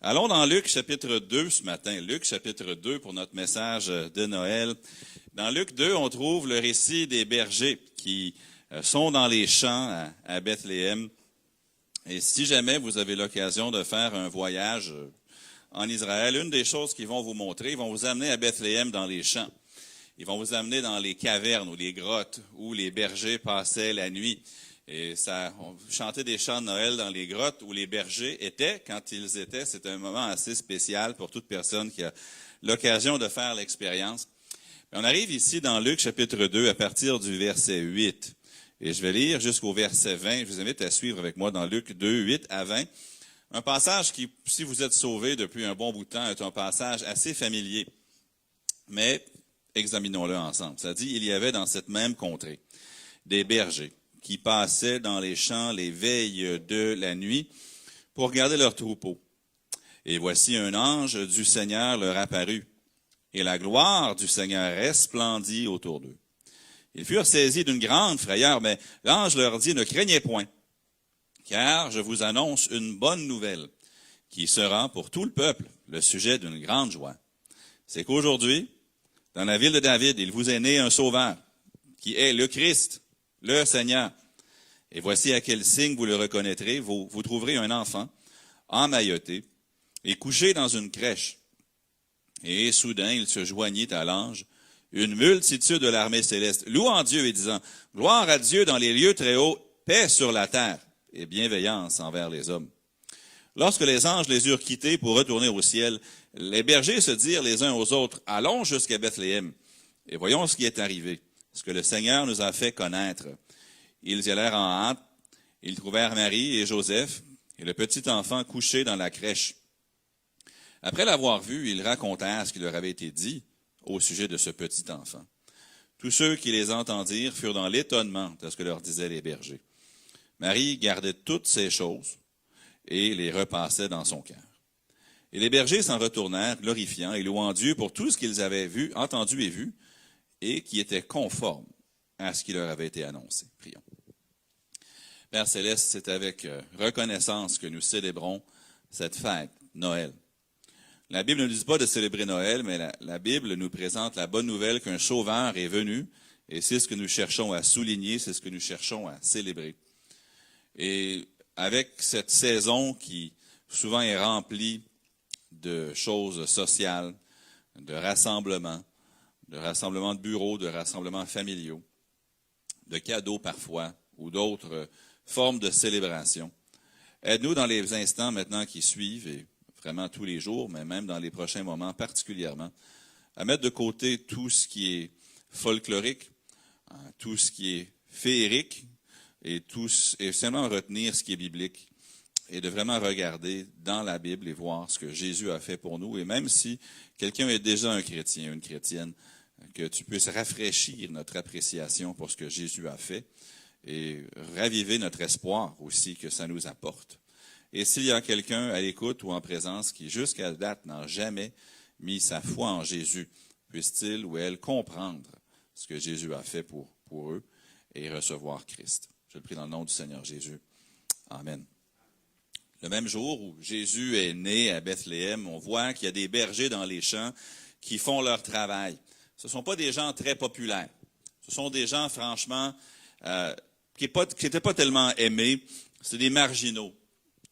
Allons dans Luc chapitre 2 ce matin. Luc chapitre 2 pour notre message de Noël. Dans Luc 2, on trouve le récit des bergers qui sont dans les champs à Bethléem. Et si jamais vous avez l'occasion de faire un voyage en Israël, une des choses qu'ils vont vous montrer, ils vont vous amener à Bethléem dans les champs. Ils vont vous amener dans les cavernes ou les grottes où les bergers passaient la nuit. Et on chantait des chants de Noël dans les grottes où les bergers étaient. Quand ils étaient, c'est un moment assez spécial pour toute personne qui a l'occasion de faire l'expérience. On arrive ici dans Luc chapitre 2 à partir du verset 8. Et je vais lire jusqu'au verset 20. Je vous invite à suivre avec moi dans Luc 2, 8 à 20. Un passage qui, si vous êtes sauvés depuis un bon bout de temps, est un passage assez familier. Mais examinons-le ensemble. Ça dit, il y avait dans cette même contrée des bergers qui passaient dans les champs les veilles de la nuit pour garder leurs troupeaux. Et voici un ange du Seigneur leur apparut, et la gloire du Seigneur resplendit autour d'eux. Ils furent saisis d'une grande frayeur, mais l'ange leur dit, ne craignez point, car je vous annonce une bonne nouvelle, qui sera pour tout le peuple le sujet d'une grande joie. C'est qu'aujourd'hui, dans la ville de David, il vous est né un sauveur, qui est le Christ, le Seigneur. Et voici à quel signe vous le reconnaîtrez. Vous trouverez un enfant emmailloté et couché dans une crèche. Et soudain, il se joignit à l'ange une multitude de l'armée céleste, louant Dieu et disant, « Gloire à Dieu dans les lieux très hauts, paix sur la terre et bienveillance envers les hommes. » Lorsque les anges les eurent quittés pour retourner au ciel, les bergers se dirent les uns aux autres, « Allons jusqu'à Bethléem et voyons ce qui est arrivé, ce que le Seigneur nous a fait connaître. » Ils y allèrent en hâte, ils trouvèrent Marie et Joseph et le petit enfant couché dans la crèche. Après l'avoir vu, ils racontèrent ce qui leur avait été dit au sujet de ce petit enfant. Tous ceux qui les entendirent furent dans l'étonnement de ce que leur disaient les bergers. Marie gardait toutes ces choses et les repassait dans son cœur. Et les bergers s'en retournèrent, glorifiant et louant Dieu pour tout ce qu'ils avaient vu, entendu et vu, et qui était conforme à ce qui leur avait été annoncé. Prions. Père Céleste, c'est avec reconnaissance que nous célébrons cette fête, Noël. La Bible ne nous dit pas de célébrer Noël, mais la Bible nous présente la bonne nouvelle qu'un sauveur est venu, et c'est ce que nous cherchons à souligner, c'est ce que nous cherchons à célébrer. Et avec cette saison qui souvent est remplie de choses sociales, de rassemblements de bureaux, de rassemblements familiaux, de cadeaux parfois, ou d'autres formes de célébration. Aide-nous dans les instants maintenant qui suivent, et vraiment tous les jours, mais même dans les prochains moments particulièrement, à mettre de côté tout ce qui est folklorique, tout ce qui est féerique, et seulement retenir ce qui est biblique, et de vraiment regarder dans la Bible et voir ce que Jésus a fait pour nous. Et même si quelqu'un est déjà un chrétien, une chrétienne, que tu puisses rafraîchir notre appréciation pour ce que Jésus a fait et raviver notre espoir aussi que ça nous apporte. Et s'il y a quelqu'un à l'écoute ou en présence qui, jusqu'à date, n'a jamais mis sa foi en Jésus, puisse-t-il ou elle comprendre ce que Jésus a fait pour eux et recevoir Christ. Je le prie dans le nom du Seigneur Jésus. Amen. Le même jour où Jésus est né à Bethléem, on voit qu'il y a des bergers dans les champs qui font leur travail. Ce ne sont pas des gens très populaires. Ce sont des gens, franchement, qui n'étaient pas tellement aimés. C'est des marginaux.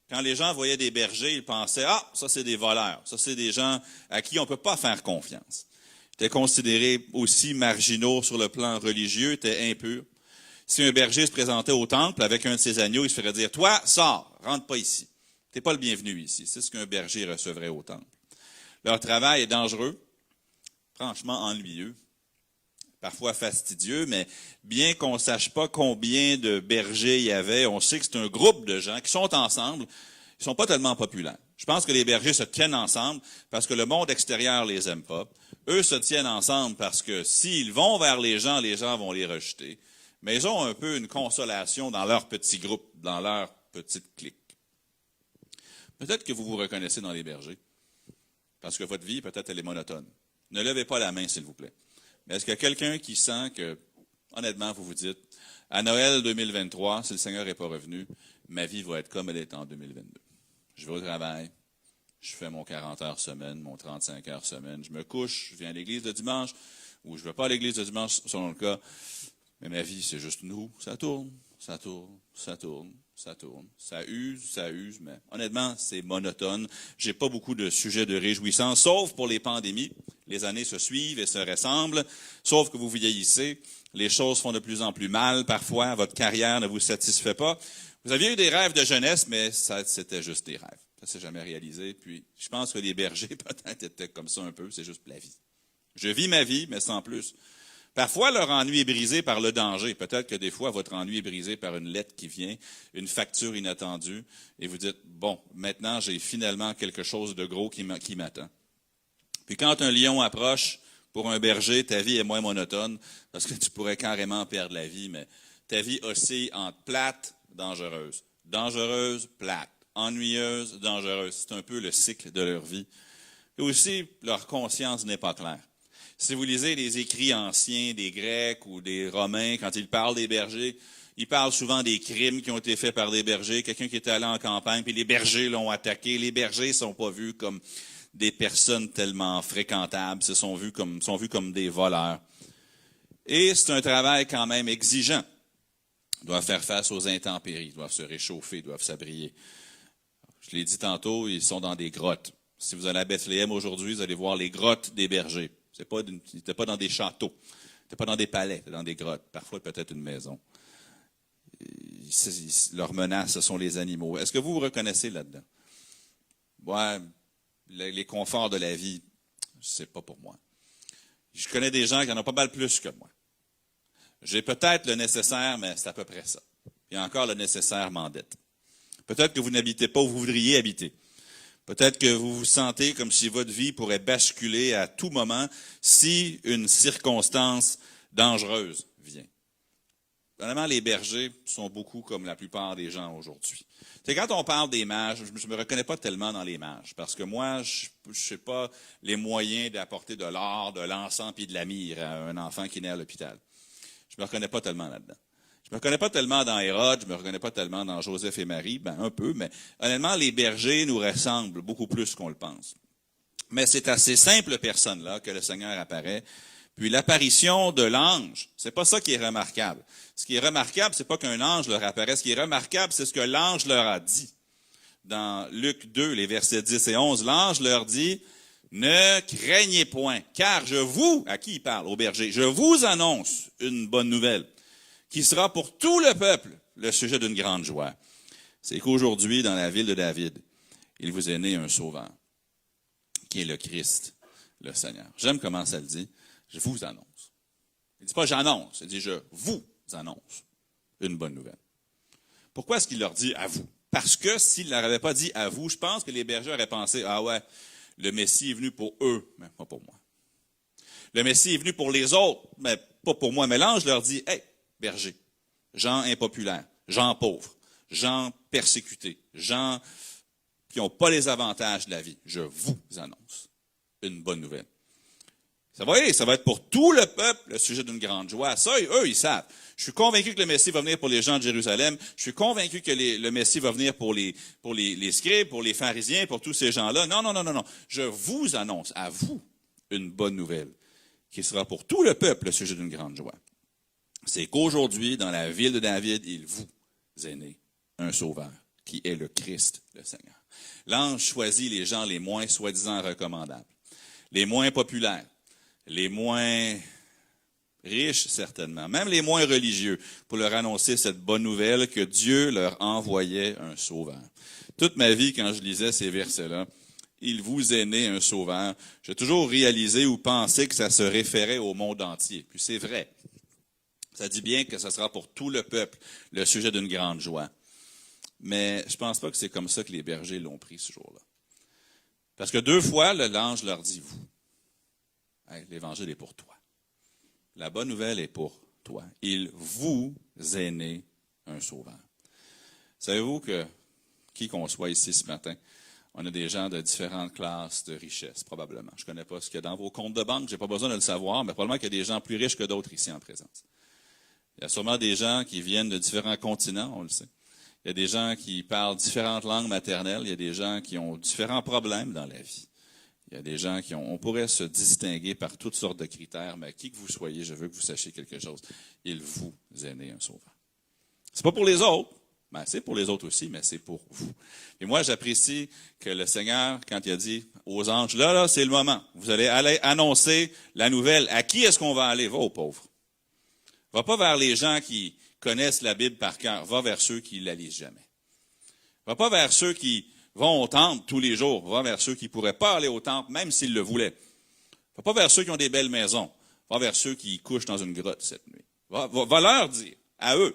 Quand les gens voyaient des bergers, ils pensaient, ah, ça c'est des voleurs. Ça c'est des gens à qui on ne peut pas faire confiance. Ils étaient considérés aussi marginaux sur le plan religieux, étaient impurs. Si un berger se présentait au temple avec un de ses agneaux, il se ferait dire, toi, sors, rentre pas ici. Tu n'es pas le bienvenu ici. C'est ce qu'un berger recevrait au temple. Leur travail est dangereux, franchement ennuyeux, parfois fastidieux, mais bien qu'on ne sache pas combien de bergers il y avait, on sait que c'est un groupe de gens qui sont ensemble. Ils ne sont pas tellement populaires. Je pense que les bergers se tiennent ensemble parce que le monde extérieur les aime pas. Eux se tiennent ensemble parce que s'ils vont vers les gens vont les rejeter. Mais ils ont un peu une consolation dans leur petit groupe, dans leur petite clique. Peut-être que vous vous reconnaissez dans les bergers, parce que votre vie, peut-être, elle est monotone. Ne levez pas la main, s'il vous plaît. Mais est-ce qu'il y a quelqu'un qui sent que, honnêtement, vous vous dites, à Noël 2023, si le Seigneur n'est pas revenu, ma vie va être comme elle est en 2022. Je vais au travail, Je fais mon 40 heures semaine, mon 35 heures semaine. Je me couche, je viens à l'église le dimanche, ou je ne vais pas à l'église le dimanche, selon le cas. Mais ma vie, c'est juste une roue. Ça tourne, ça tourne, ça tourne, ça tourne. Ça use, mais honnêtement, c'est monotone. J'ai pas beaucoup de sujets de réjouissance, sauf pour les pandémies. Les années se suivent et se ressemblent, sauf que vous vieillissez. Les choses font de plus en plus mal. Parfois, votre carrière ne vous satisfait pas. Vous aviez eu des rêves de jeunesse, mais ça, c'était juste des rêves. Ça s'est jamais réalisé. Puis, je pense que les bergers, peut-être, étaient comme ça un peu. C'est juste la vie. Je vis ma vie, mais sans plus. Parfois, leur ennui est brisé par le danger. Peut-être que des fois, votre ennui est brisé par une lettre qui vient, une facture inattendue, et vous dites, bon, maintenant, j'ai finalement quelque chose de gros qui m'attend. Puis quand un lion approche, pour un berger, ta vie est moins monotone, parce que tu pourrais carrément perdre la vie, mais ta vie oscille entre plate, dangereuse. Dangereuse, plate. Ennuyeuse, dangereuse. C'est un peu le cycle de leur vie. Et aussi, leur conscience n'est pas claire. Si vous lisez les écrits anciens des Grecs ou des Romains, quand ils parlent des bergers, ils parlent souvent des crimes qui ont été faits par des bergers. Quelqu'un qui était allé en campagne, puis les bergers l'ont attaqué. Les bergers ne sont pas vus comme des personnes tellement fréquentables, sont vus comme des voleurs. Et c'est un travail quand même exigeant. Ils doivent faire face aux intempéries, ils doivent se réchauffer, ils doivent s'abrier. Je l'ai dit tantôt, ils sont dans des grottes. Si vous allez à Bethléem aujourd'hui, vous allez voir les grottes des bergers. Ils n'étaient pas dans des châteaux, ils n'étaient pas dans des palais, ils étaient dans des grottes, parfois peut-être une maison. Leur menace, ce sont les animaux. Est-ce que vous vous reconnaissez là-dedans? Ouais, les conforts de la vie, c'est pas pour moi. Je connais des gens qui en ont pas mal plus que moi. J'ai peut-être le nécessaire, mais c'est à peu près ça. Et encore, le nécessaire m'endette. Peut-être que vous n'habitez pas où vous voudriez habiter. Peut-être que vous vous sentez comme si votre vie pourrait basculer à tout moment si une circonstance dangereuse vient. Vraiment, les bergers sont beaucoup comme la plupart des gens aujourd'hui. C'est quand on parle des mages, je me reconnais pas tellement dans les mages, parce que moi, je sais pas les moyens d'apporter de l'or, de l'encens et de la myrrhe à un enfant qui naît à l'hôpital. Je me reconnais pas tellement là-dedans. Je me reconnais pas tellement dans Hérode, je me reconnais pas tellement dans Joseph et Marie, un peu, mais honnêtement, les bergers nous ressemblent beaucoup plus qu'on le pense. Mais c'est à ces simples personnes-là que le Seigneur apparaît. Puis l'apparition de l'ange, c'est pas ça qui est remarquable. Ce qui est remarquable, c'est pas qu'un ange leur apparaît. Ce qui est remarquable, c'est ce que l'ange leur a dit. Dans Luc 2, les versets 10 et 11, l'ange leur dit, « Ne craignez point, car à qui il parle? Au berger, je vous annonce une bonne nouvelle, qui sera pour tout le peuple le sujet d'une grande joie. C'est qu'aujourd'hui, dans la ville de David, il vous est né un sauveur, qui est le Christ, le Seigneur. » J'aime comment ça le dit. Je vous annonce. Il ne dit pas j'annonce, il dit je vous annonce une bonne nouvelle. Pourquoi est-ce qu'il leur dit à vous? Parce que s'il ne leur avait pas dit à vous, je pense que les bergers auraient pensé, ah ouais, le Messie est venu pour eux, mais pas pour moi. Le Messie est venu pour les autres, mais pas pour moi. Mais l'ange leur dit, hey, bergers, gens impopulaires, gens pauvres, gens persécutés, gens qui n'ont pas les avantages de la vie, je vous annonce une bonne nouvelle. Ça va être pour tout le peuple le sujet d'une grande joie. Ça, eux, ils savent. Je suis convaincu que le Messie va venir pour les gens de Jérusalem. Je suis convaincu que le Messie va venir pour les scribes, pour les pharisiens, pour tous ces gens-là. Non. Je vous annonce à vous une bonne nouvelle qui sera pour tout le peuple le sujet d'une grande joie. C'est qu'aujourd'hui, dans la ville de David, il vous est né un sauveur qui est le Christ, le Seigneur. L'ange choisit les gens les moins soi-disant recommandables, les moins populaires, les moins riches, certainement, même les moins religieux, pour leur annoncer cette bonne nouvelle que Dieu leur envoyait un sauveur. Toute ma vie, quand je lisais ces versets-là, il vous est né un sauveur, j'ai toujours réalisé ou pensé que ça se référait au monde entier. Puis c'est vrai. Ça dit bien que ce sera pour tout le peuple le sujet d'une grande joie. Mais je ne pense pas que c'est comme ça que les bergers l'ont pris ce jour-là. Parce que 2 fois, l'ange leur dit « vous ». Hey, l'Évangile est pour toi. La bonne nouvelle est pour toi. Il vous est né un sauveur. Savez-vous que, qui qu'on soit ici ce matin, on a des gens de différentes classes de richesse, probablement. Je ne connais pas ce qu'il y a dans vos comptes de banque, je n'ai pas besoin de le savoir, mais probablement qu'il y a des gens plus riches que d'autres ici en présence. Il y a sûrement des gens qui viennent de différents continents, on le sait. Il y a des gens qui parlent différentes langues maternelles. Il y a des gens qui ont différents problèmes dans la vie. Il y a des gens on pourrait se distinguer par toutes sortes de critères, mais qui que vous soyez, je veux que vous sachiez quelque chose. Il vous est né un sauveur. C'est pas pour les autres. Ben, c'est pour les autres aussi, mais c'est pour vous. Et moi, j'apprécie que le Seigneur, quand il a dit aux anges, là, c'est le moment. Vous allez aller annoncer la nouvelle. À qui est-ce qu'on va aller? Va aux pauvres. Va pas vers les gens qui connaissent la Bible par cœur. Va vers ceux qui la lisent jamais. Va pas vers ceux qui vont au temple tous les jours. Va vers ceux qui pourraient pas aller au temple, même s'ils le voulaient. Va pas vers ceux qui ont des belles maisons. Va vers ceux qui couchent dans une grotte cette nuit. Va leur dire, à eux,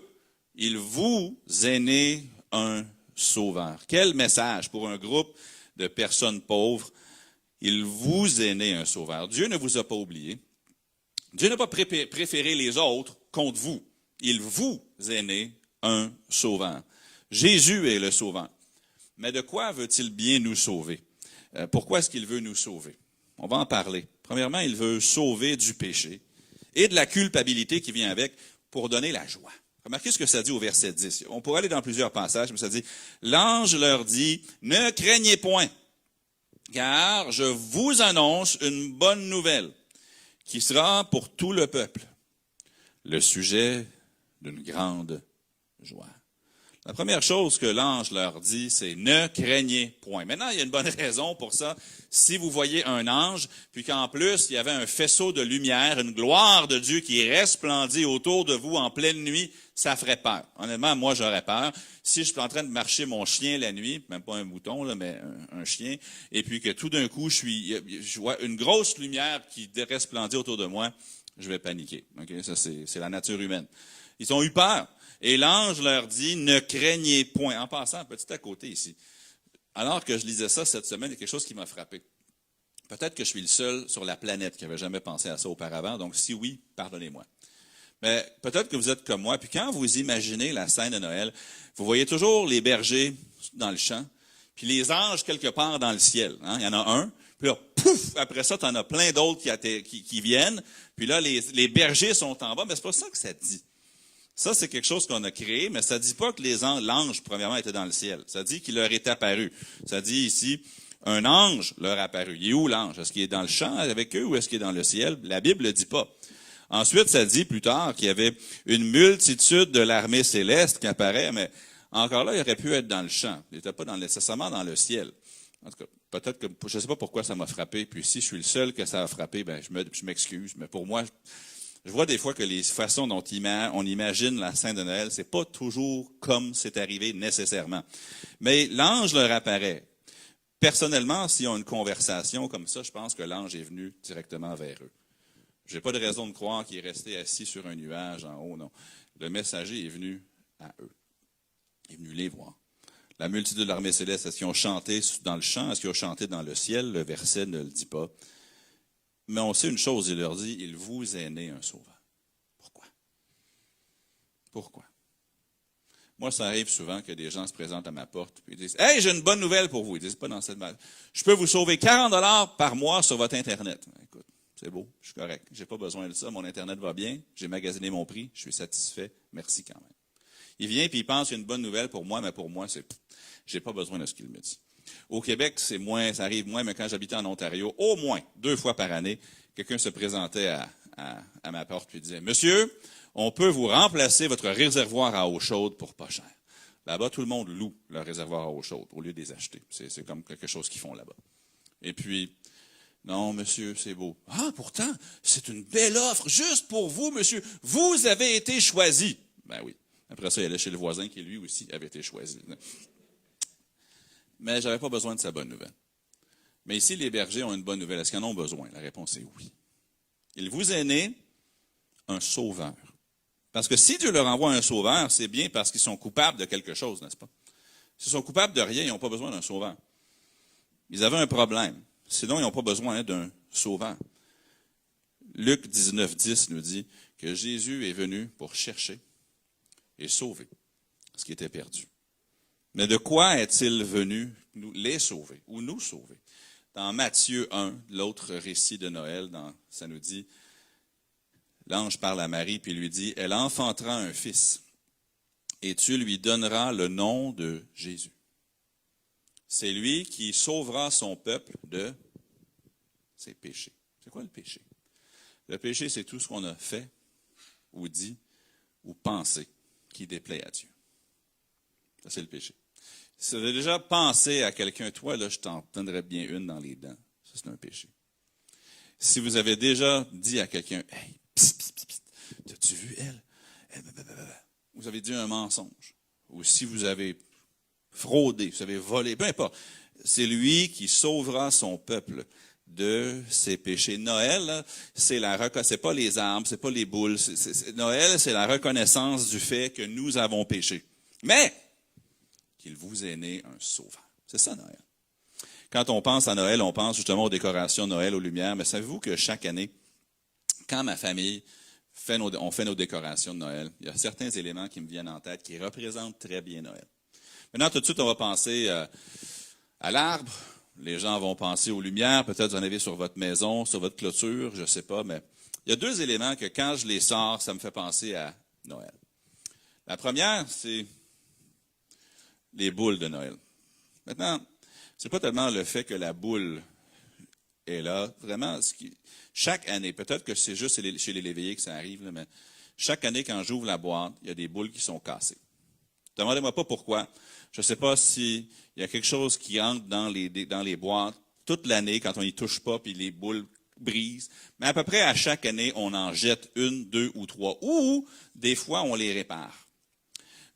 il vous est né un sauveur. Quel message pour un groupe de personnes pauvres. Il vous est né un sauveur. Dieu ne vous a pas oublié. Dieu n'a pas préféré les autres contre vous. Il vous est né un sauveur. Jésus est le sauveur. Mais de quoi veut-il bien nous sauver? Pourquoi est-ce qu'il veut nous sauver? On va en parler. Premièrement, il veut sauver du péché et de la culpabilité qui vient avec pour donner la joie. Remarquez ce que ça dit au verset 10. On pourrait aller dans plusieurs passages, mais ça dit, « L'ange leur dit, ne craignez point, car je vous annonce une bonne nouvelle qui sera pour tout le peuple, le sujet d'une grande joie. » La première chose que l'ange leur dit, c'est « ne craignez point ». Maintenant, il y a une bonne raison pour ça. Si vous voyez un ange, puis qu'en plus, il y avait un faisceau de lumière, une gloire de Dieu qui resplendit autour de vous en pleine nuit, ça ferait peur. Honnêtement, moi, j'aurais peur. Si je suis en train de marcher mon chien la nuit, même pas un mouton, là, mais un chien, et puis que tout d'un coup, je vois une grosse lumière qui resplendit autour de moi, je vais paniquer. Okay? Ça, c'est la nature humaine. Ils ont eu peur. Et l'ange leur dit, ne craignez point. En passant, petit à côté ici, alors que je lisais ça cette semaine, il y a quelque chose qui m'a frappé. Peut-être que je suis le seul sur la planète qui n'avait jamais pensé à ça auparavant, donc si oui, pardonnez-moi. Mais peut-être que vous êtes comme moi, puis quand vous imaginez la scène de Noël, vous voyez toujours les bergers dans le champ, puis les anges quelque part dans le ciel. Hein? Il y en a un, puis là, pouf, après ça, tu en as plein d'autres qui viennent, puis là, les bergers sont en bas, mais c'est pas ça que ça dit. Ça, c'est quelque chose qu'on a créé, mais ça ne dit pas que l'ange, premièrement, était dans le ciel. Ça dit qu'il leur est apparu. Ça dit ici, un ange leur est apparu. Il est où l'ange? Est-ce qu'il est dans le champ avec eux ou est-ce qu'il est dans le ciel? La Bible ne le dit pas. Ensuite, ça dit plus tard qu'il y avait une multitude de l'armée céleste qui apparaît, mais encore là, il aurait pu être dans le champ. Il n'était pas nécessairement dans le ciel. En tout cas, peut-être que, je ne sais pas pourquoi ça m'a frappé, puis si je suis le seul que ça a frappé, ben je m'excuse, mais pour moi, je vois des fois que les façons dont on imagine la scène de Noël, c'est pas toujours comme c'est arrivé nécessairement. Mais l'ange leur apparaît. Personnellement, s'ils ont une conversation comme ça, je pense que l'ange est venu directement vers eux. J'ai pas de raison de croire qu'il est resté assis sur un nuage en haut, non. Le messager est venu à eux. Il est venu les voir. La multitude de l'armée céleste, est-ce qu'ils ont chanté dans le chant? Est-ce qu'ils ont chanté dans le ciel? Le verset ne le dit pas. Mais on sait une chose, il leur dit, il vous est né un sauveur. Pourquoi? Pourquoi? Moi, ça arrive souvent que des gens se présentent à ma porte et disent, « Hey, j'ai une bonne nouvelle pour vous. » Ils disent pas dans cette manière. « Je peux vous sauver 40$ par mois sur votre Internet. » Écoute, c'est beau, je suis correct. J'ai pas besoin de ça. Mon Internet va bien. J'ai magasiné mon prix. Je suis satisfait. Merci quand même. Il vient et il pense qu'il y a une bonne nouvelle pour moi, mais pour moi, j'ai pas besoin de ce qu'il me dit. Au Québec, c'est moins, ça arrive moins, mais quand j'habitais en Ontario, au moins 2 fois par année, quelqu'un se présentait à ma porte et disait, « Monsieur, on peut vous remplacer votre réservoir à eau chaude pour pas cher. » Là-bas, tout le monde loue leur réservoir à eau chaude au lieu de les acheter. C'est comme quelque chose qu'ils font là-bas. Et puis, non, monsieur, c'est beau. Ah, pourtant, c'est une belle offre juste pour vous, monsieur. Vous avez été choisi. Ben oui. Après ça, il allait chez le voisin qui, lui aussi, avait été choisi. Mais je n'avais pas besoin de sa bonne nouvelle. Mais ici, les bergers ont une bonne nouvelle. Est-ce qu'ils en ont besoin? La réponse est oui. Il vous est né un sauveur. Parce que si Dieu leur envoie un sauveur, c'est bien parce qu'ils sont coupables de quelque chose, n'est-ce pas? S'ils sont coupables de rien, ils n'ont pas besoin d'un sauveur. Ils avaient un problème. Sinon, ils n'ont pas besoin d'un sauveur. Luc 19:10 nous dit que Jésus est venu pour chercher et sauver ce qui était perdu. Mais de quoi est-il venu les sauver ou nous sauver? Dans Matthieu 1, l'autre récit de Noël, ça nous dit, l'ange parle à Marie puis lui dit, elle enfantera un fils et tu lui donneras le nom de Jésus. C'est lui qui sauvera son peuple de ses péchés. C'est quoi le péché? Le péché, c'est tout ce qu'on a fait, ou dit, ou pensé, qui déplaît à Dieu. Ça, c'est le péché. Si vous avez déjà pensé à quelqu'un, toi, là, je t'en donnerais bien une dans les dents. Ça, c'est un péché. Si vous avez déjà dit à quelqu'un, « Hey, psst, psst, psst, psst, as-tu vu elle? Vous avez dit un mensonge. Ou si vous avez fraudé, vous avez volé, peu importe. C'est lui qui sauvera son peuple de ses péchés. Noël, c'est pas les arbres, c'est pas les boules. Noël, c'est la reconnaissance du fait que nous avons péché. Mais qu'il vous est né un sauveur. C'est ça, Noël. Quand on pense à Noël, on pense justement aux décorations de Noël, aux lumières. Mais savez-vous que chaque année, quand ma famille on fait nos décorations de Noël, il y a certains éléments qui me viennent en tête qui représentent très bien Noël. Maintenant, tout de suite, on va penser à l'arbre. Les gens vont penser aux lumières. Peut-être vous en avez sur votre maison, sur votre clôture, je ne sais pas. Mais il y a deux éléments que quand je les sors, ça me fait penser à Noël. La première, c'est les boules de Noël. Maintenant, c'est pas tellement le fait que la boule est là. Vraiment, chaque année, peut-être que c'est juste chez les Léveillés que ça arrive, là, mais chaque année, quand j'ouvre la boîte, il y a des boules qui sont cassées. Demandez-moi pas pourquoi. Je ne sais pas s'il y a quelque chose qui entre dans les boîtes toute l'année quand on n'y touche pas, puis les boules brisent. Mais à peu près à chaque année, on en jette une, deux ou trois. Ou des fois, on les répare.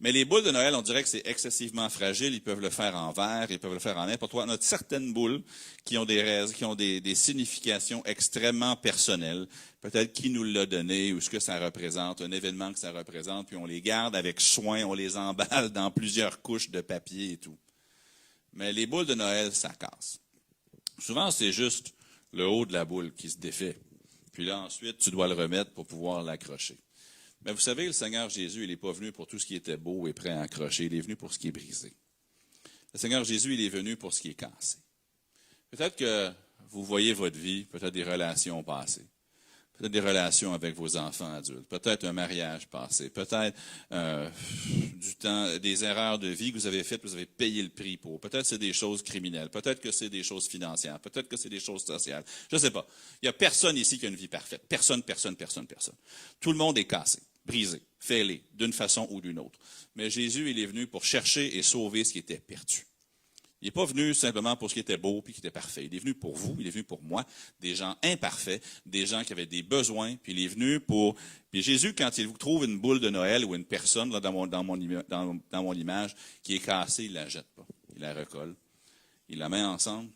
Mais les boules de Noël, on dirait que c'est excessivement fragile. Ils peuvent le faire en verre, ils peuvent le faire en n'importe quoi. On a certaines boules qui ont des significations extrêmement personnelles. Peut-être qui nous l'a donné ou ce que ça représente, un événement que ça représente, puis on les garde avec soin, on les emballe dans plusieurs couches de papier et tout. Mais les boules de Noël, ça casse. Souvent, c'est juste le haut de la boule qui se défait. Puis là, ensuite, tu dois le remettre pour pouvoir l'accrocher. Mais vous savez, le Seigneur Jésus, il n'est pas venu pour tout ce qui était beau et prêt à accrocher. Il est venu pour ce qui est brisé. Le Seigneur Jésus, il est venu pour ce qui est cassé. Peut-être que vous voyez votre vie, peut-être des relations passées, peut-être des relations avec vos enfants adultes, peut-être un mariage passé, peut-être des erreurs de vie que vous avez faites, que vous avez payé le prix pour. Peut-être que c'est des choses criminelles, peut-être que c'est des choses financières, peut-être que c'est des choses sociales. Je ne sais pas. Il n'y a personne ici qui a une vie parfaite. Personne. Tout le monde est cassé, brisé, fêlé, d'une façon ou d'une autre. Mais Jésus, il est venu pour chercher et sauver ce qui était perdu. Il n'est pas venu simplement pour ce qui était beau et qui était parfait. Il est venu pour vous, il est venu pour moi, des gens imparfaits, des gens qui avaient des besoins, puis il est venu pour... Puis Jésus, quand il vous trouve une boule de Noël ou une personne là, dans mon image qui est cassée, il ne la jette pas. Il la recolle, il la met ensemble,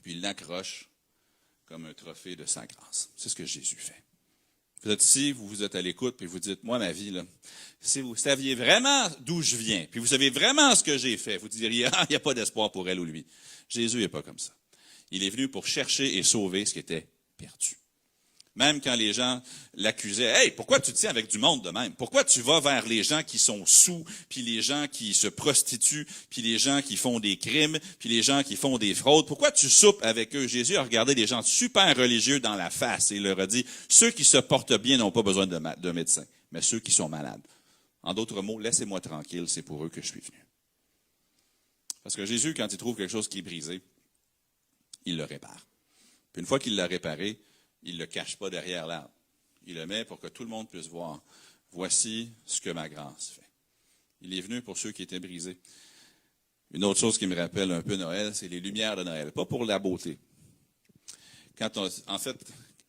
puis il l'accroche comme un trophée de sa grâce. C'est ce que Jésus fait. Vous êtes ici, vous êtes à l'écoute, puis vous dites, moi, ma vie, là, si vous saviez vraiment d'où je viens, puis vous savez vraiment ce que j'ai fait, vous diriez, il n'y a pas d'espoir pour elle ou lui. Jésus n'est pas comme ça. Il est venu pour chercher et sauver ce qui était perdu. Même quand les gens l'accusaient, « Hey, pourquoi tu te tiens avec du monde de même? Pourquoi tu vas vers les gens qui sont sous, puis les gens qui se prostituent, puis les gens qui font des crimes, puis les gens qui font des fraudes? Pourquoi tu soupes avec eux? » Jésus a regardé des gens super religieux dans la face et il leur a dit, « Ceux qui se portent bien n'ont pas besoin de médecin, mais ceux qui sont malades. En d'autres mots, laissez-moi tranquille, c'est pour eux que je suis venu. » Parce que Jésus, quand il trouve quelque chose qui est brisé, il le répare. Puis une fois qu'il l'a réparé, il ne le cache pas derrière l'arbre. Il le met pour que tout le monde puisse voir. Voici ce que ma grâce fait. Il est venu pour ceux qui étaient brisés. Une autre chose qui me rappelle un peu Noël, c'est les lumières de Noël. Pas pour la beauté. En fait,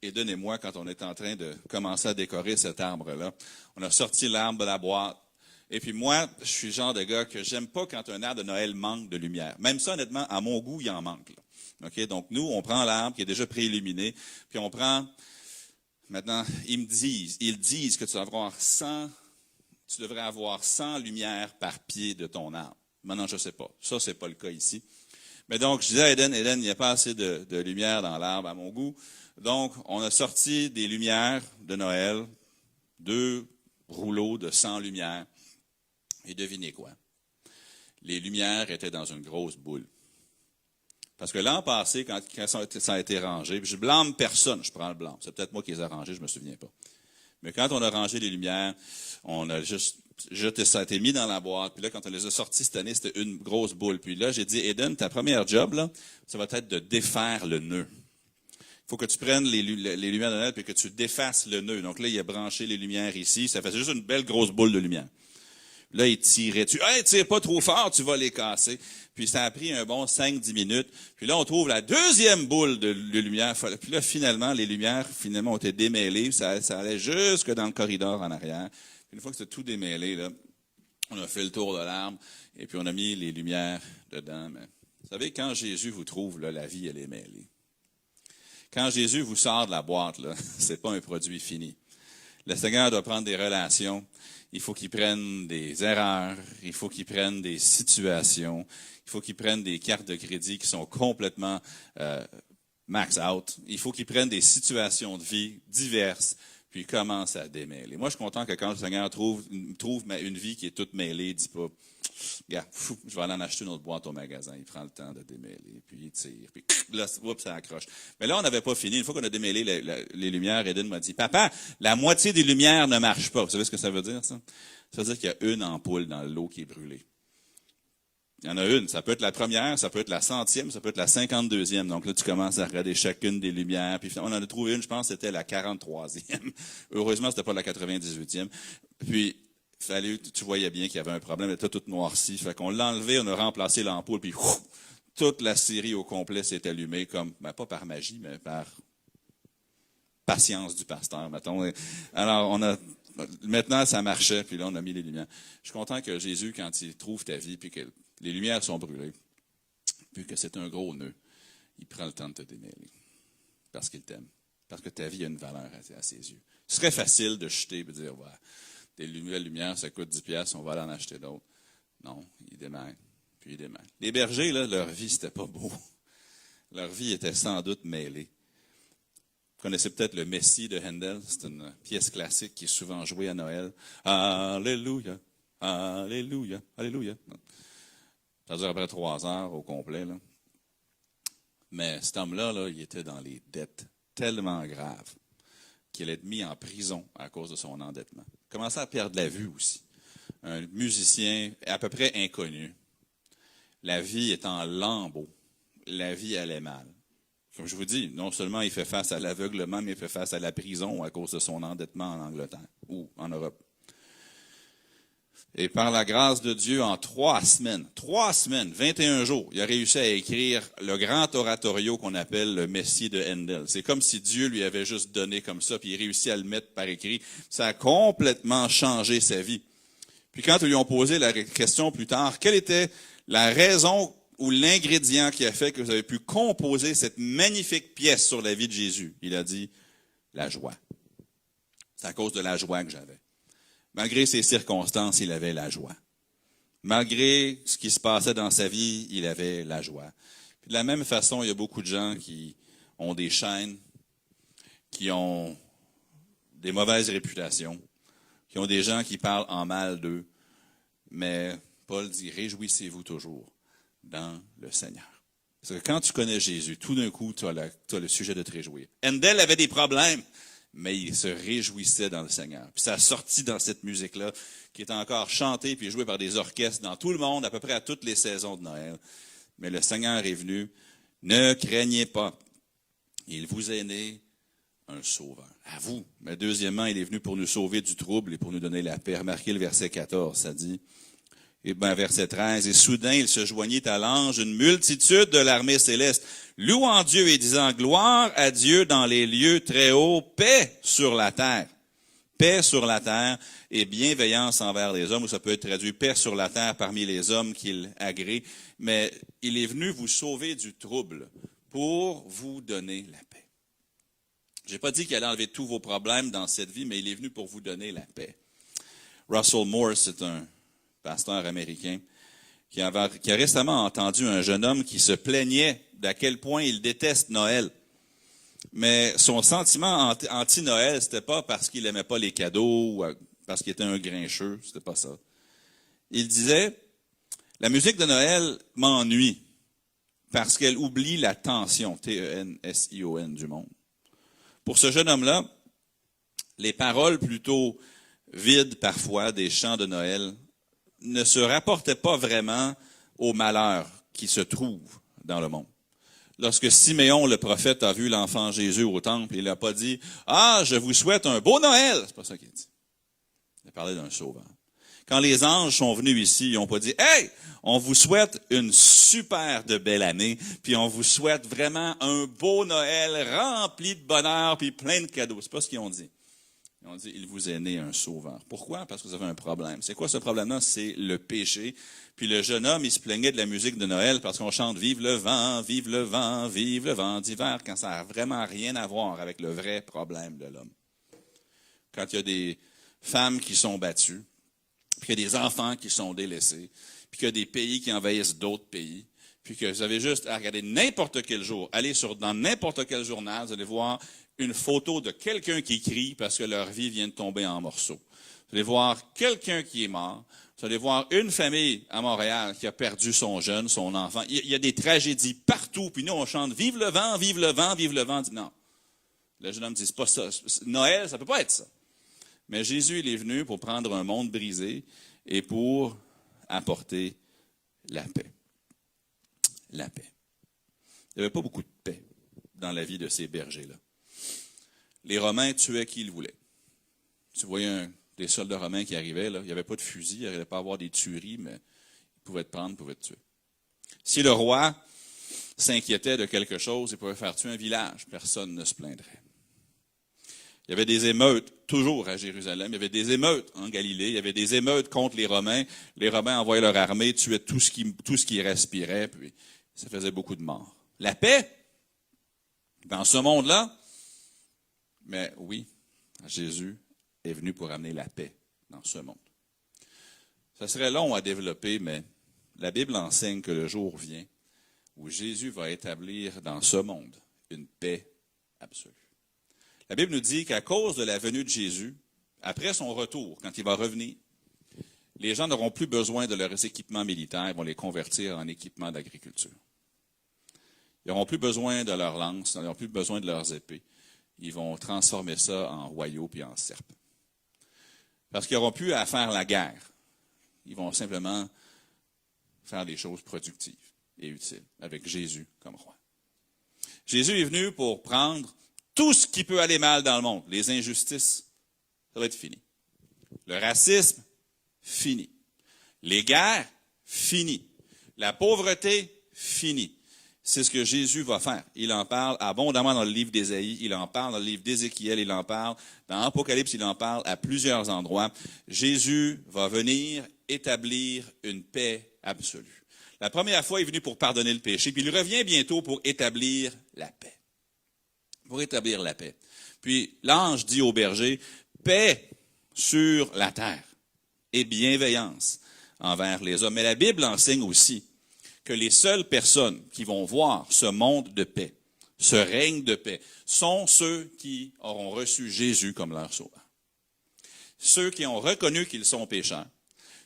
Eden et moi, quand on est en train de commencer à décorer cet arbre-là, on a sorti l'arbre de la boîte. Et puis moi, je suis le genre de gars que j'aime pas quand un arbre de Noël manque de lumière. Même ça, honnêtement, à mon goût, il en manque. Là. Okay? Donc, nous, on prend l'arbre qui est déjà préilluminé, puis on prend, maintenant, ils disent que tu devrais avoir 100 lumières par pied de ton arbre. Maintenant, je ne sais pas. Ça, c'est pas le cas ici. Mais donc, je disais à Eden, il n'y a pas assez de lumière dans l'arbre à mon goût. Donc, on a sorti des lumières de Noël, 2 rouleaux de 100 lumières. Et devinez quoi? Les lumières étaient dans une grosse boule. Parce que l'an passé, quand ça a été rangé, puis je blâme personne, je prends le blâme. C'est peut-être moi qui les ai rangés, je ne me souviens pas. Mais quand on a rangé les lumières, on a juste ça a été mis dans la boîte. Puis là, quand on les a sortis cette année, c'était une grosse boule. Puis là, j'ai dit, Eden, ta première job, là, ça va être de défaire le nœud. Il faut que tu prennes les lumières de Noël puis que tu défasses le nœud. Donc là, il a branché les lumières ici. Ça faisait juste une belle grosse boule de lumière. Là, il tirait dessus. Hey, tire pas trop fort, tu vas les casser. Puis ça a pris un bon 5-10 minutes. Puis là, on trouve la deuxième boule de lumière. Puis là, finalement, les lumières, ont été démêlées. Ça allait jusque dans le corridor en arrière. Puis une fois que c'était tout démêlé, là, on a fait le tour de l'arbre. Et puis on a mis les lumières dedans. Mais, vous savez, quand Jésus vous trouve, là, la vie, elle est mêlée. Quand Jésus vous sort de la boîte, là, c'est pas un produit fini. Le Seigneur doit prendre des relations. Il faut qu'il prenne des erreurs, il faut qu'il prenne des situations, il faut qu'il prenne des cartes de crédit qui sont complètement max out. Il faut qu'il prenne des situations de vie diverses, puis il commence à démêler. Moi, je suis content que quand le Seigneur trouve une vie qui est toute mêlée, il ne dit pas, regarde, je vais aller en acheter une autre boîte au magasin. Il prend le temps de démêler, puis il tire, puis là, ça accroche. Mais là, on n'avait pas fini. Une fois qu'on a démêlé les lumières, Eden m'a dit, papa, la moitié des lumières ne marche pas. Vous savez ce que ça veut dire, ça? Ça veut dire qu'il y a une ampoule dans l'eau qui est brûlée. Il y en a une. Ça peut être la première, ça peut être la 100e, ça peut être la 52e. Donc là, tu commences à regarder chacune des lumières. Puis on en a trouvé une, je pense, c'était la 43e. Heureusement, c'était pas la 98e. Puis, tu voyais bien qu'il y avait un problème. Elle était toute noircie. Fait qu'on l'a enlevé, on a remplacé l'ampoule, puis toute la série au complet s'est allumée comme, pas par magie, mais par patience du pasteur, mettons. Alors, maintenant, ça marchait, puis là, on a mis les lumières. Je suis content que Jésus, quand il trouve ta vie, puis que les lumières sont brûlées, puis que c'est un gros nœud, il prend le temps de te démêler. Parce qu'il t'aime. Parce que ta vie a une valeur à ses yeux. Ce serait facile de jeter et de dire, ouais, des nouvelles lumières, ça coûte 10$, on va aller en acheter d'autres. Non, il démêle, puis il démêle. Les bergers, là, leur vie, c'était pas beau. Leur vie était sans doute mêlée. Vous connaissez peut-être le Messie de Handel. C'est une pièce classique qui est souvent jouée à Noël. Alléluia, Alléluia, Alléluia. Ça dure à peu près 3 heures au complet, là. Mais cet homme-là, là, il était dans les dettes tellement graves qu'il allait être mis en prison à cause de son endettement. Il commençait à perdre la vue aussi. Un musicien à peu près inconnu. La vie est en lambeaux. La vie allait mal. Comme je vous dis, non seulement il fait face à l'aveuglement, mais il fait face à la prison à cause de son endettement en Angleterre ou en Europe. Et par la grâce de Dieu, en 3 semaines, 21 jours, il a réussi à écrire le grand oratorio qu'on appelle le Messie de Handel. C'est comme si Dieu lui avait juste donné comme ça, puis il réussit à le mettre par écrit. Ça a complètement changé sa vie. Puis quand ils lui ont posé la question plus tard, quelle était la raison ou l'ingrédient qui a fait que vous avez pu composer cette magnifique pièce sur la vie de Jésus? Il a dit, la joie. C'est à cause de la joie que j'avais. Malgré ses circonstances, il avait la joie. Malgré ce qui se passait dans sa vie, il avait la joie. Puis de la même façon, il y a beaucoup de gens qui ont des chaînes, qui ont des mauvaises réputations, qui ont des gens qui parlent en mal d'eux. Mais Paul dit, réjouissez-vous toujours dans le Seigneur. Parce que quand tu connais Jésus, tout d'un coup, tu as le sujet de te réjouir. Handel avait des problèmes, mais il se réjouissait dans le Seigneur. Puis ça a sorti dans cette musique-là, qui est encore chantée puis jouée par des orchestres dans tout le monde, à peu près à toutes les saisons de Noël. Mais le Seigneur est venu. Ne craignez pas. Il vous est né un sauveur. À vous. Mais deuxièmement, il est venu pour nous sauver du trouble et pour nous donner la paix. Remarquez le verset 14, ça dit... Et verset 13, « Et soudain, il se joignit à l'ange une multitude de l'armée céleste, louant Dieu et disant, gloire à Dieu dans les lieux très hauts, paix sur la terre. » Paix sur la terre et bienveillance envers les hommes, ou ça peut être traduit, paix sur la terre parmi les hommes qu'il agrée. Mais il est venu vous sauver du trouble pour vous donner la paix. Je n'ai pas dit qu'il allait enlever tous vos problèmes dans cette vie, mais il est venu pour vous donner la paix. Russell Moore, c'est un pasteur américain, qui a récemment entendu un jeune homme qui se plaignait d'à quel point il déteste Noël. Mais son sentiment anti-Noël, c'était pas parce qu'il aimait pas les cadeaux, ou parce qu'il était un grincheux, c'était pas ça. Il disait, la musique de Noël m'ennuie, parce qu'elle oublie la tension, T-E-N-S-I-O-N du monde. Pour ce jeune homme-là, les paroles plutôt vides parfois des chants de Noël ne se rapportaient pas vraiment au malheur qui se trouve dans le monde. Lorsque Siméon, le prophète, a vu l'enfant Jésus au temple, il n'a pas dit « Ah, je vous souhaite un beau Noël ». C'est pas ça qu'il dit. Il a parlé d'un sauveur. Quand les anges sont venus ici, ils n'ont pas dit « Hey, on vous souhaite une super de belle année, puis on vous souhaite vraiment un beau Noël rempli de bonheur, puis plein de cadeaux. » C'est pas ce qu'ils ont dit. Ils ont dit « Il vous est né un sauveur ». Pourquoi? Parce que vous avez un problème. C'est quoi ce problème-là? C'est le péché. Puis le jeune homme, il se plaignait de la musique de Noël parce qu'on chante « Vive le vent, vive le vent, vive le vent d'hiver », quand ça n'a vraiment rien à voir avec le vrai problème de l'homme. Quand il y a des femmes qui sont battues, puis qu'il y a des enfants qui sont délaissés, puis qu'il y a des pays qui envahissent d'autres pays, puis que vous avez juste à regarder n'importe quel jour, aller dans n'importe quel journal, vous allez voir une photo de quelqu'un qui crie parce que leur vie vient de tomber en morceaux. Vous allez voir quelqu'un qui est mort. Vous allez voir une famille à Montréal qui a perdu son jeune, son enfant. Il y a des tragédies partout, puis nous on chante « Vive le vent, vive le vent, vive le vent ». Non, le jeune homme dit « C'est pas ça. Noël, ça peut pas être ça ». Mais Jésus, il est venu pour prendre un monde brisé et pour apporter la paix. La paix. Il n'y avait pas beaucoup de paix dans la vie de ces bergers-là. Les Romains tuaient qui ils voulaient. Tu voyais des soldats romains qui arrivaient, là, il n'y avait pas de fusil, il n'allait pas avoir des tueries, mais ils pouvaient te prendre, ils pouvaient te tuer. Si le roi s'inquiétait de quelque chose, il pouvait faire tuer un village, personne ne se plaindrait. Il y avait des émeutes, toujours à Jérusalem. Il y avait des émeutes en Galilée. Il y avait des émeutes contre les Romains. Les Romains envoyaient leur armée, tuaient tout ce qui respirait, puis ça faisait beaucoup de morts. La paix, dans ce monde-là, mais oui, Jésus est venu pour amener la paix dans ce monde. Ça serait long à développer, mais la Bible enseigne que le jour vient où Jésus va établir dans ce monde une paix absolue. La Bible nous dit qu'à cause de la venue de Jésus, après son retour, quand il va revenir, les gens n'auront plus besoin de leurs équipements militaires, ils vont les convertir en équipements d'agriculture. Ils n'auront plus besoin de leurs lances, ils n'auront plus besoin de leurs épées. Ils vont transformer ça en royaux puis en serpes. Parce qu'ils n'auront plus à faire la guerre. Ils vont simplement faire des choses productives et utiles, avec Jésus comme roi. Jésus est venu pour prendre tout ce qui peut aller mal dans le monde. Les injustices, ça va être fini. Le racisme, fini. Les guerres, fini. La pauvreté, fini. C'est ce que Jésus va faire. Il en parle abondamment dans le livre d'Ésaïe, il en parle dans le livre d'Ézéchiel, il en parle dans l'Apocalypse, il en parle à plusieurs endroits. Jésus va venir établir une paix absolue. La première fois, il est venu pour pardonner le péché, puis il revient bientôt pour établir la paix. Pour établir la paix. Puis l'ange dit au berger, paix sur la terre et bienveillance envers les hommes. Mais la Bible enseigne aussi que les seules personnes qui vont voir ce monde de paix, ce règne de paix, sont ceux qui auront reçu Jésus comme leur sauveur. Ceux qui ont reconnu qu'ils sont pécheurs,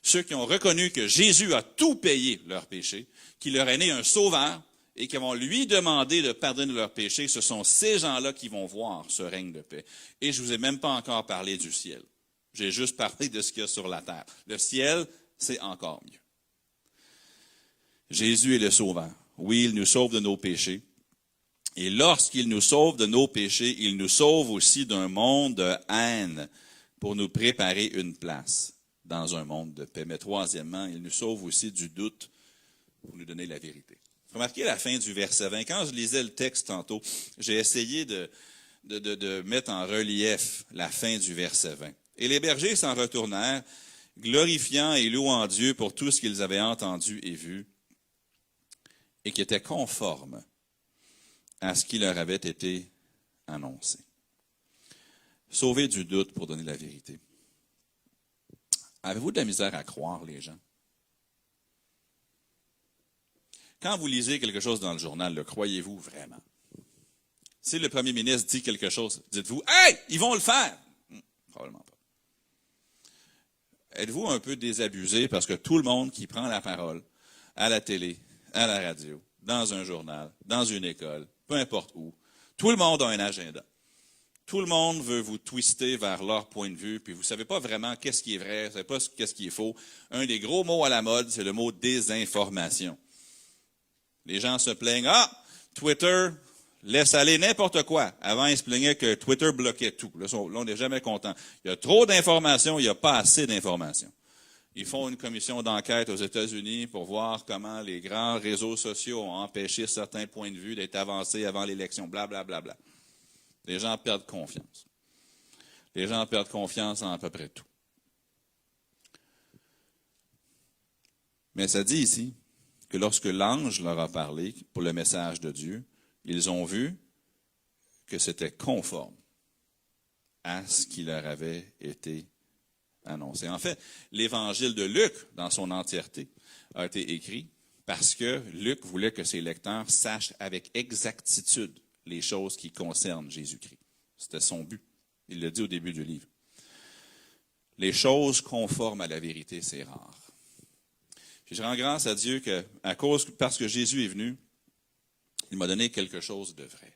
ceux qui ont reconnu que Jésus a tout payé leurs péchés, qu'il leur est né un sauveur, et qui vont lui demander de pardonner leurs péchés, ce sont ces gens-là qui vont voir ce règne de paix. Et je ne vous ai même pas encore parlé du ciel. J'ai juste parlé de ce qu'il y a sur la terre. Le ciel, c'est encore mieux. Jésus est le sauveur. Oui, il nous sauve de nos péchés. Et lorsqu'il nous sauve de nos péchés, il nous sauve aussi d'un monde de haine pour nous préparer une place dans un monde de paix. Mais troisièmement, il nous sauve aussi du doute pour nous donner la vérité. Remarquez la fin du verset 20. Quand je lisais le texte tantôt, j'ai essayé de mettre en relief la fin du verset 20. Et les bergers s'en retournèrent, glorifiant et louant Dieu pour tout ce qu'ils avaient entendu et vu, et qui était conforme à ce qui leur avait été annoncé. Sauver du doute pour donner la vérité. Avez-vous de la misère à croire les gens? Quand vous lisez quelque chose dans le journal, le croyez-vous vraiment? Si le premier ministre dit quelque chose, dites-vous, « Hey, ils vont le faire! » Probablement pas. Êtes-vous un peu désabusé parce que tout le monde qui prend la parole à la télé, à la radio, dans un journal, dans une école, peu importe où, tout le monde a un agenda. Tout le monde veut vous twister vers leur point de vue, puis vous ne savez pas vraiment qu'est-ce qui est vrai, vous ne savez pas qu'est-ce qui est faux. Un des gros mots à la mode, c'est le mot désinformation. Les gens se plaignent, Twitter laisse aller n'importe quoi. Avant, ils se plaignaient que Twitter bloquait tout. Là, on n'est jamais content. Il y a trop d'informations, il n'y a pas assez d'informations. Ils font une commission d'enquête aux États-Unis pour voir comment les grands réseaux sociaux ont empêché certains points de vue d'être avancés avant l'élection, blablabla. Bla, bla, bla. Les gens perdent confiance. Les gens perdent confiance en à peu près tout. Mais ça dit ici que lorsque l'ange leur a parlé pour le message de Dieu, ils ont vu que c'était conforme à ce qui leur avait été annoncé. En fait, l'évangile de Luc, dans son entièreté, a été écrit parce que Luc voulait que ses lecteurs sachent avec exactitude les choses qui concernent Jésus-Christ. C'était son but. Il le dit au début du livre. Les choses conformes à la vérité, c'est rare. Puis je rends grâce à Dieu parce que Jésus est venu, il m'a donné quelque chose de vrai.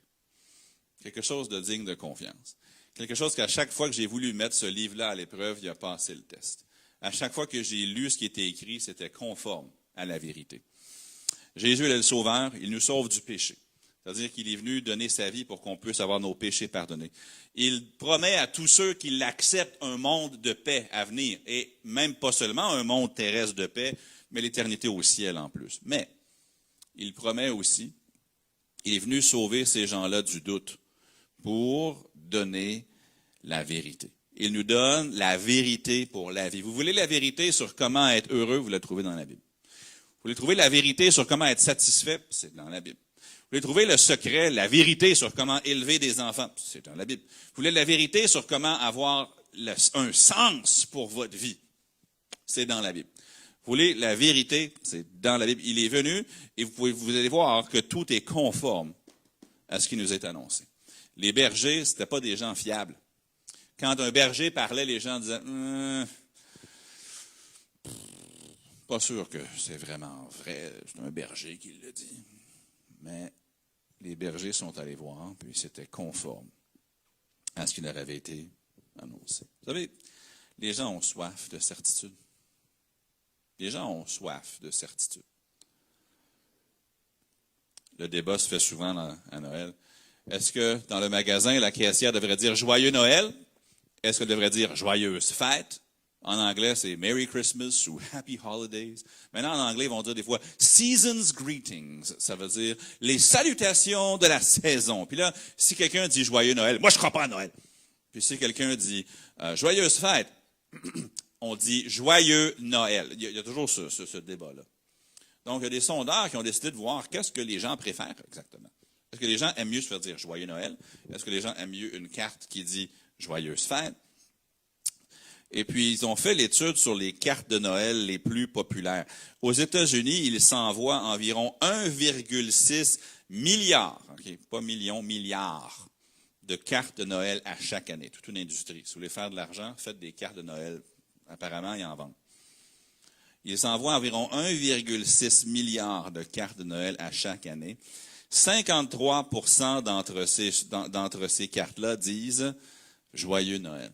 Quelque chose de digne de confiance. Quelque chose qu'à chaque fois que j'ai voulu mettre ce livre-là à l'épreuve, il a passé le test. À chaque fois que j'ai lu ce qui était écrit, c'était conforme à la vérité. Jésus est le Sauveur, il nous sauve du péché. C'est-à-dire qu'il est venu donner sa vie pour qu'on puisse avoir nos péchés pardonnés. Il promet à tous ceux qui l'acceptent un monde de paix à venir, et même pas seulement un monde terrestre de paix, mais l'éternité au ciel en plus. Mais il promet aussi, il est venu sauver ces gens-là du doute pour donner la vérité. Il nous donne la vérité pour la vie. Vous voulez la vérité sur comment être heureux, vous la trouvez dans la Bible. Vous voulez trouver la vérité sur comment être satisfait, c'est dans la Bible. Vous voulez trouver le secret, la vérité sur comment élever des enfants, c'est dans la Bible. Vous voulez la vérité sur comment avoir un sens pour votre vie, c'est dans la Bible. Vous voulez la vérité, c'est dans la Bible. Il est venu et vous allez voir que tout est conforme à ce qui nous est annoncé. Les bergers, ce n'étaient pas des gens fiables. Quand un berger parlait, les gens disaient pas sûr que c'est vraiment vrai, c'est un berger qui le dit. Mais les bergers sont allés voir, puis c'était conforme à ce qui leur avait été annoncé. Vous savez, les gens ont soif de certitude. Les gens ont soif de certitude. Le débat se fait souvent à Noël. Est-ce que dans le magasin, la caissière devrait dire « Joyeux Noël » Est-ce qu'elle devrait dire « Joyeuse fête » En anglais, c'est « Merry Christmas » ou « Happy Holidays ». Maintenant, en anglais, ils vont dire des fois « Season's Greetings ». Ça veut dire « Les salutations de la saison ». Puis là, si quelqu'un dit « Joyeux Noël », moi, je ne crois pas à Noël. Puis si quelqu'un dit « Joyeuse fête », on dit « Joyeux Noël ». Il y a toujours ce débat-là. Donc, il y a des sondeurs qui ont décidé de voir qu'est-ce que les gens préfèrent exactement. Est-ce que les gens aiment mieux se faire dire « Joyeux Noël » Est-ce que les gens aiment mieux une carte qui dit « Joyeuse fête » Et puis, ils ont fait l'étude sur les cartes de Noël les plus populaires. Aux États-Unis, ils s'envoient environ 1,6 milliard, pas millions, milliards, de cartes de Noël à chaque année. Toute une industrie. Si vous voulez faire de l'argent, faites des cartes de Noël. Apparemment, ils en vendent. Ils s'envoient environ 1,6 milliard de cartes de Noël à chaque année. 53% d'entre ces cartes-là disent « Joyeux Noël ».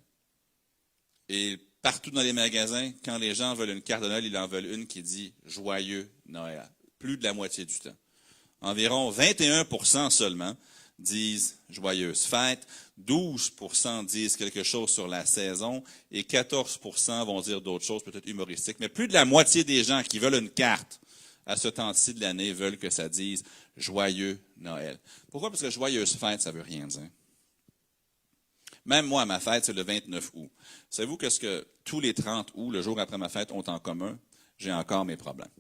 Et partout dans les magasins, quand les gens veulent une carte de Noël, ils en veulent une qui dit « Joyeux Noël ». Plus de la moitié du temps. Environ 21% seulement disent « Joyeuse fête ». 12% disent quelque chose sur la saison et 14% vont dire d'autres choses, peut-être humoristiques. Mais plus de la moitié des gens qui veulent une carte à ce temps-ci de l'année veulent que ça dise « Joyeux Noël ». Pourquoi? Parce que « Joyeuse fête », ça ne veut rien dire. Même moi, ma fête, c'est le 29 août. Savez-vous que ce que tous les 30 août, le jour après ma fête, ont en commun? J'ai encore mes problèmes.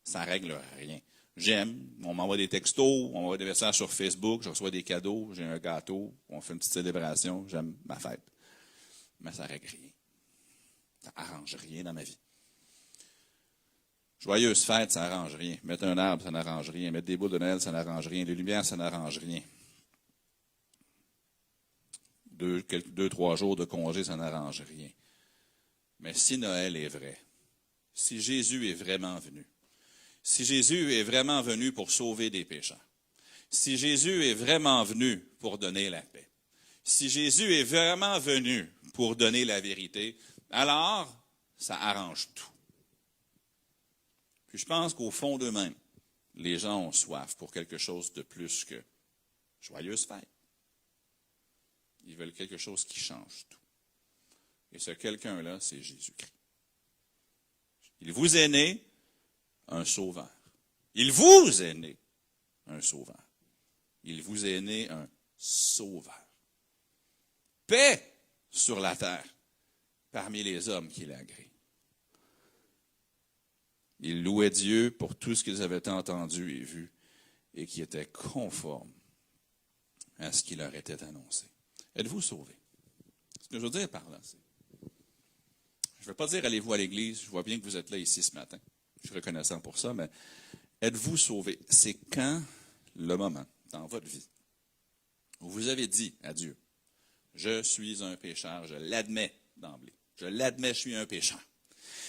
Ça ne règle rien. J'aime, on m'envoie des textos, on m'envoie des messages sur Facebook, je reçois des cadeaux, j'ai un gâteau, on fait une petite célébration, j'aime ma fête. Mais ça ne règle rien. Ça n'arrange rien dans ma vie. Joyeuse fête, ça n'arrange rien. Mettre un arbre, ça n'arrange rien. Mettre des boules de Noël, ça n'arrange rien. Les lumières, ça n'arrange rien. 2-3 jours de congé, ça n'arrange rien. Mais si Noël est vrai, si Jésus est vraiment venu, si Jésus est vraiment venu pour sauver des pécheurs, si Jésus est vraiment venu pour donner la paix, Si Jésus est vraiment venu pour donner la vérité, alors ça arrange tout. Puis je pense qu'au fond d'eux-mêmes, les gens ont soif pour quelque chose de plus que joyeuse fête. Ils veulent quelque chose qui change tout. Et ce quelqu'un-là, c'est Jésus-Christ. Il vous est né un sauveur. Il vous est né un sauveur. Il vous est né un sauveur. Paix sur la terre parmi les hommes qui l'agréent. Ils louaient Dieu pour tout ce qu'ils avaient entendu et vu et qui était conforme à ce qui leur était annoncé. Êtes-vous sauvés? Ce que je veux dire par là, c'est... Je ne veux pas dire allez-vous à l'église, je vois bien que vous êtes là ici ce matin. Je suis reconnaissant pour ça, mais êtes-vous sauvés? C'est quand le moment dans votre vie où vous avez dit à Dieu, je suis un pécheur, je l'admets d'emblée. Je l'admets, je suis un pécheur.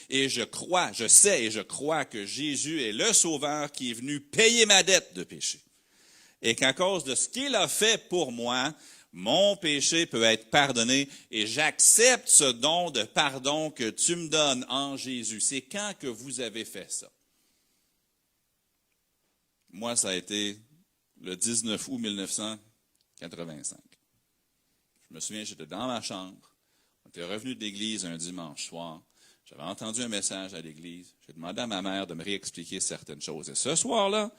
Et je crois, je sais et je crois que Jésus est le Sauveur qui est venu payer ma dette de péché. Et qu'à cause de ce qu'il a fait pour moi, mon péché peut être pardonné et j'accepte ce don de pardon que tu me donnes en Jésus. C'est quand que vous avez fait ça? Moi, ça a été le 19 août 1985. Je me souviens, j'étais dans ma chambre. On était revenu de l'église un dimanche soir. J'avais entendu un message à l'église. J'ai demandé à ma mère de me réexpliquer certaines choses. Et ce soir-là,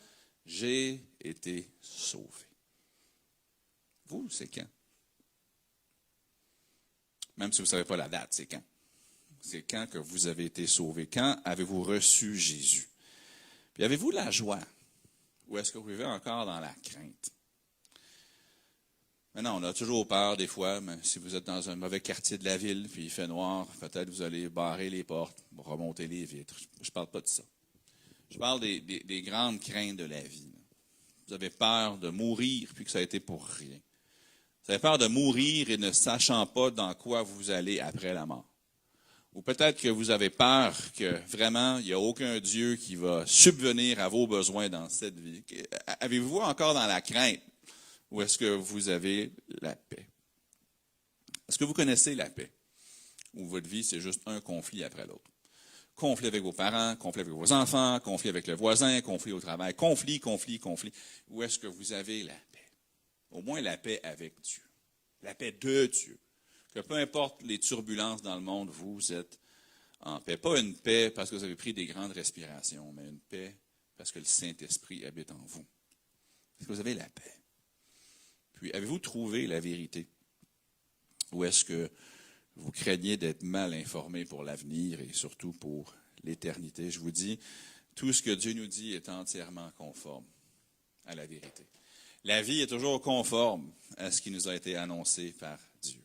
j'ai été sauvé. Vous, c'est quand? Même si vous ne savez pas la date, c'est quand? C'est quand que vous avez été sauvé? Quand avez-vous reçu Jésus? Puis avez-vous la joie? Ou est-ce que vous vivez encore dans la crainte? Maintenant, on a toujours peur des fois, mais si vous êtes dans un mauvais quartier de la ville, puis il fait noir, peut-être vous allez barrer les portes, remonter les vitres. Je ne parle pas de ça. Je parle des grandes craintes de la vie. Vous avez peur de mourir, puis que ça a été pour rien. Vous avez peur de mourir et ne sachant pas dans quoi vous allez après la mort. Ou peut-être que vous avez peur que vraiment, il n'y a aucun Dieu qui va subvenir à vos besoins dans cette vie. Avez-vous encore dans la crainte? Ou est-ce que vous avez la paix? Est-ce que vous connaissez la paix? Ou votre vie, c'est juste un conflit après l'autre? Conflit avec vos parents, conflit avec vos enfants, conflit avec le voisin, conflit au travail, conflit. Ou est-ce que vous avez la paix? Au moins la paix avec Dieu. La paix de Dieu. Que peu importe les turbulences dans le monde, vous êtes en paix. Pas une paix parce que vous avez pris des grandes respirations, mais une paix parce que le Saint-Esprit habite en vous. Est-ce que vous avez la paix? Puis, avez-vous trouvé la vérité? Ou est-ce que vous craignez d'être mal informé pour l'avenir et surtout pour l'éternité? Je vous dis, tout ce que Dieu nous dit est entièrement conforme à la vérité. La vie est toujours conforme à ce qui nous a été annoncé par Dieu.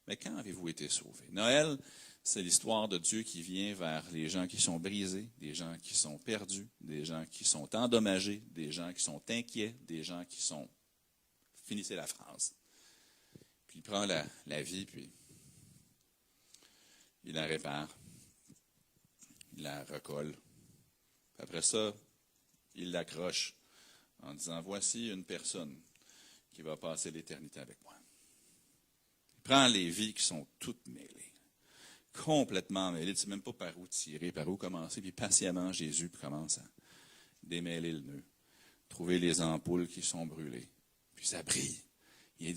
Mais quand avez-vous été sauvés? Noël, c'est l'histoire de Dieu qui vient vers les gens qui sont brisés, des gens qui sont perdus, des gens qui sont endommagés, des gens qui sont inquiets, des gens qui sont... Finissez la phrase. Puis il prend la vie, puis il la répare, il la recolle. Puis après ça, il l'accroche en disant, voici une personne qui va passer l'éternité avec moi. Il prend les vies qui sont toutes mêlées, complètement mêlées. Tu ne sais même pas par où tirer, par où commencer. Puis patiemment, Jésus commence à démêler le nœud, trouver les ampoules qui sont brûlées. Puis ça brille.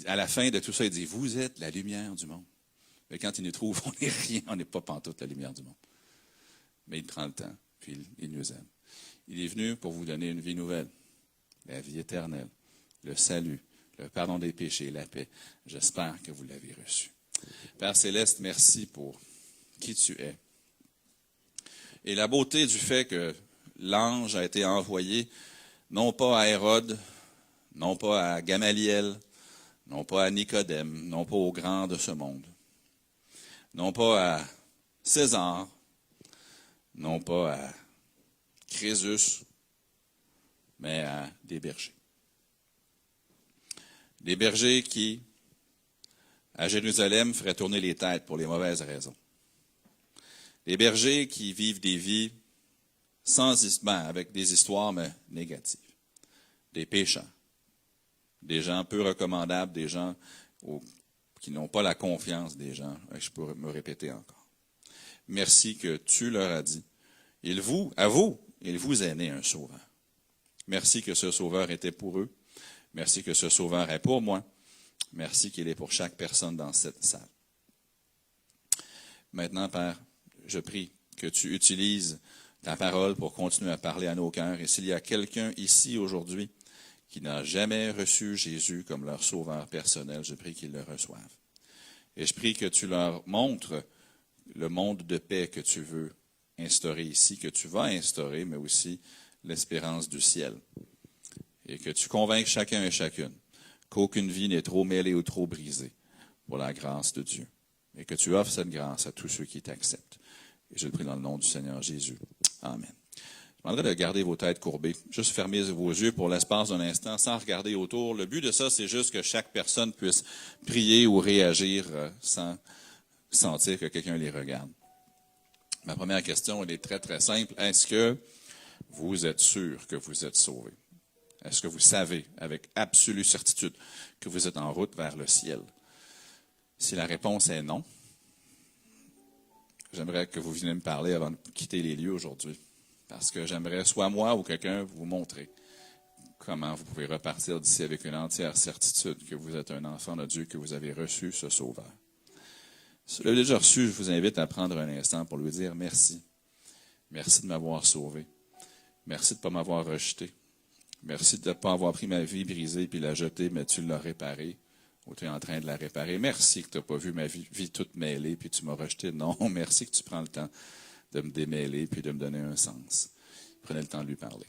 À la fin de tout ça, il dit, vous êtes la lumière du monde. Mais quand il nous trouve, on n'est rien, on n'est pas pantoute la lumière du monde. Mais il prend le temps, puis il nous aime. Il est venu pour vous donner une vie nouvelle, la vie éternelle, le salut, le pardon des péchés, la paix. J'espère que vous l'avez reçu. Père Céleste, merci pour qui tu es. Et la beauté du fait que l'ange a été envoyé, non pas à Hérode, non pas à Gamaliel, non pas à Nicodème, non pas aux grands de ce monde, non pas à César, non pas à Crésus, mais à des bergers. Des bergers qui, à Jérusalem, feraient tourner les têtes pour les mauvaises raisons. Des bergers qui vivent des vies avec des histoires, mais négatives. Des pécheurs. Des gens peu recommandables, des gens qui n'ont pas la confiance des gens. Je pourrais me répéter encore. Merci que tu leur as dit. Il vous est né un sauveur. Merci que ce sauveur était pour eux. Merci que ce sauveur est pour moi. Merci qu'il est pour chaque personne dans cette salle. Maintenant, Père, je prie que tu utilises ta parole pour continuer à parler à nos cœurs. Et s'il y a quelqu'un ici aujourd'hui qui n'a jamais reçu Jésus comme leur sauveur personnel, je prie qu'ils le reçoivent. Et je prie que tu leur montres le monde de paix que tu veux instaurer ici, que tu vas instaurer, mais aussi l'espérance du ciel. Et que tu convainques chacun et chacune qu'aucune vie n'est trop mêlée ou trop brisée pour la grâce de Dieu. Et que tu offres cette grâce à tous ceux qui t'acceptent. Et je le prie dans le nom du Seigneur Jésus. Amen. Je demanderai de garder vos têtes courbées. Juste fermez vos yeux pour l'espace d'un instant sans regarder autour. Le but de ça, c'est juste que chaque personne puisse prier ou réagir sans sentir que quelqu'un les regarde. Ma première question, elle est très, très simple. Est-ce que vous êtes sûr que vous êtes sauvés? Est-ce que vous savez avec absolue certitude que vous êtes en route vers le ciel? Si la réponse est non, j'aimerais que vous veniez me parler avant de quitter les lieux aujourd'hui. Parce que j'aimerais, soit moi ou quelqu'un, vous montrer comment vous pouvez repartir d'ici avec une entière certitude que vous êtes un enfant de Dieu, que vous avez reçu ce Sauveur. Si vous l'avez déjà reçu, je vous invite à prendre un instant pour lui dire merci. Merci de m'avoir sauvé. Merci de ne pas m'avoir rejeté. Merci de ne pas avoir pris ma vie brisée puis la jeter, mais tu l'as réparée. Ou tu es en train de la réparer. Merci que tu n'as pas vu ma vie toute mêlée puis tu m'as rejeté. Non, merci que tu prends le temps de me démêler puis de me donner un sens. Prenez le temps de lui parler.